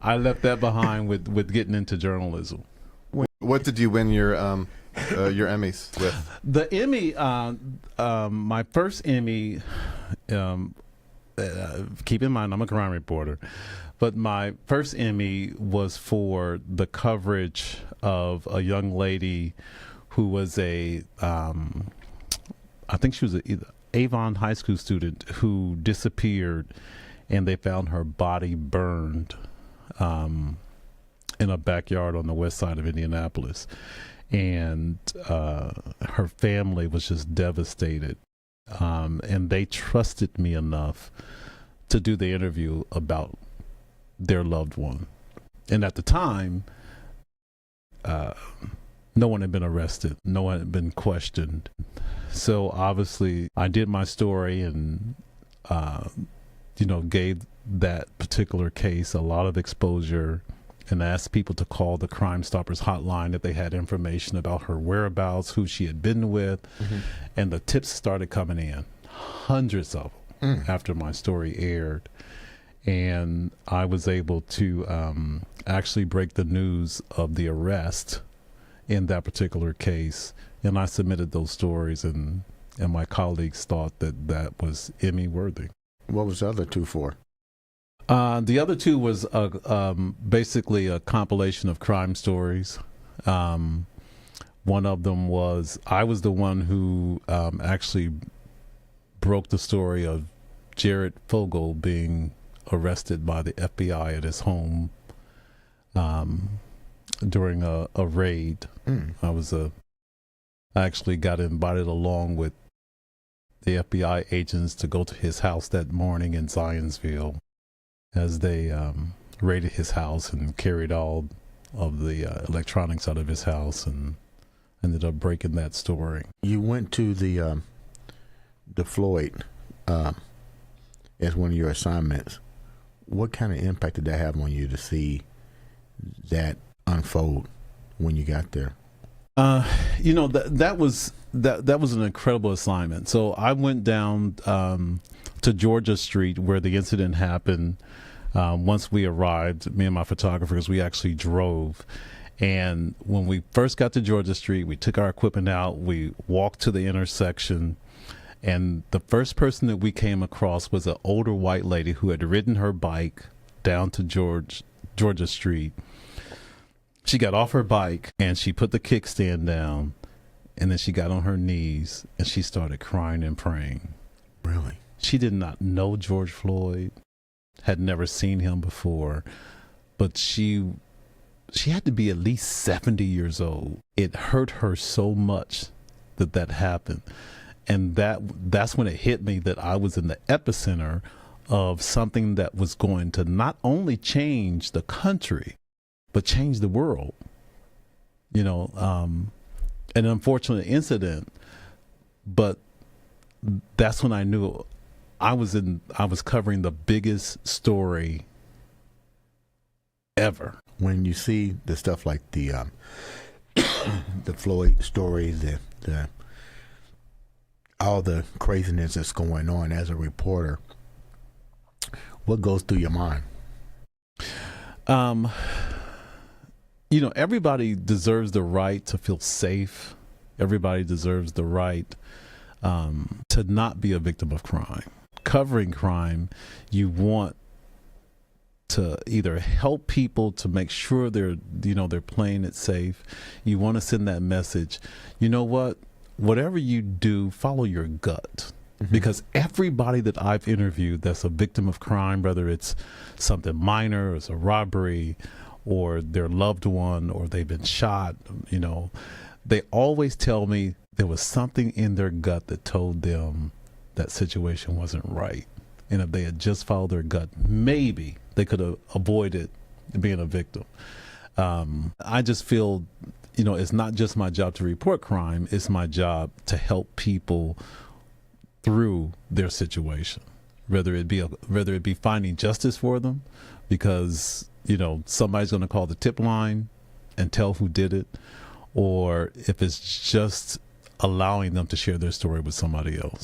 I left that behind with getting into journalism. What did you win your Emmys with? The Emmy, my first Emmy, keep in mind I'm a crime reporter, but my first Emmy was for the coverage of a young lady who was I think she was a Avon High School student who disappeared, and they found her body burned in a backyard on the west side of Indianapolis. And her family was just devastated. And they trusted me enough to do the interview about their loved one. And at the time, no one had been arrested. No one had been questioned. So obviously I did my story and, gave that particular case a lot of exposure and asked people to call the Crime Stoppers hotline if they had information about her whereabouts, who she had been with. Mm-hmm. And the tips started coming in, hundreds of them, after my story aired. And I was able to actually break the news of the arrest in that particular case. And I submitted those stories, and my colleagues thought that was Emmy worthy. What was the other two for? The other two was basically a compilation of crime stories. One of them was, I was the one who actually broke the story of Jared Fogle being arrested by the FBI at his home during a raid. I actually got invited along with the FBI agents to go to his house that morning in Zionsville as they raided his house and carried all of the electronics out of his house and ended up breaking that story. You went to the Floyd as one of your assignments. What kind of impact did that have on you to see that unfold when you got there? That was an incredible assignment. So I went down to Georgia Street where the incident happened. Once we arrived, me and my photographers, we actually drove. And when we first got to Georgia Street, we took our equipment out, we walked to the intersection, and the first person that we came across was an older white lady who had ridden her bike down to Georgia Street. She got off her bike and she put the kickstand down, and then she got on her knees and she started crying and praying. Really? She did not know George Floyd, had never seen him before, but she had to be at least 70 years old. It hurt her so much that happened. And that's when it hit me that I was in the epicenter of something that was going to not only change the country, but change the world. An unfortunate incident, but that's when I knew I was covering the biggest story ever. When you see the stuff like the the Floyd story, the all the craziness that's going on as a reporter, what goes through your mind? Everybody deserves the right to feel safe. Everybody deserves the right to not be a victim of crime. Covering crime, you want to either help people to make sure they're playing it safe. You want to send that message. You know what? Whatever you do, follow your gut. Mm-hmm. Because everybody that I've interviewed that's a victim of crime, whether it's something minor, it's a robbery, or their loved one, or they've been shot, they always tell me there was something in their gut that told them that situation wasn't right. And if they had just followed their gut, maybe they could have avoided being a victim. I just feel, it's not just my job to report crime, it's my job to help people through their situation, whether it be finding justice for them, because somebody's going to call the tip line and tell who did it, or if it's just allowing them to share their story with somebody else.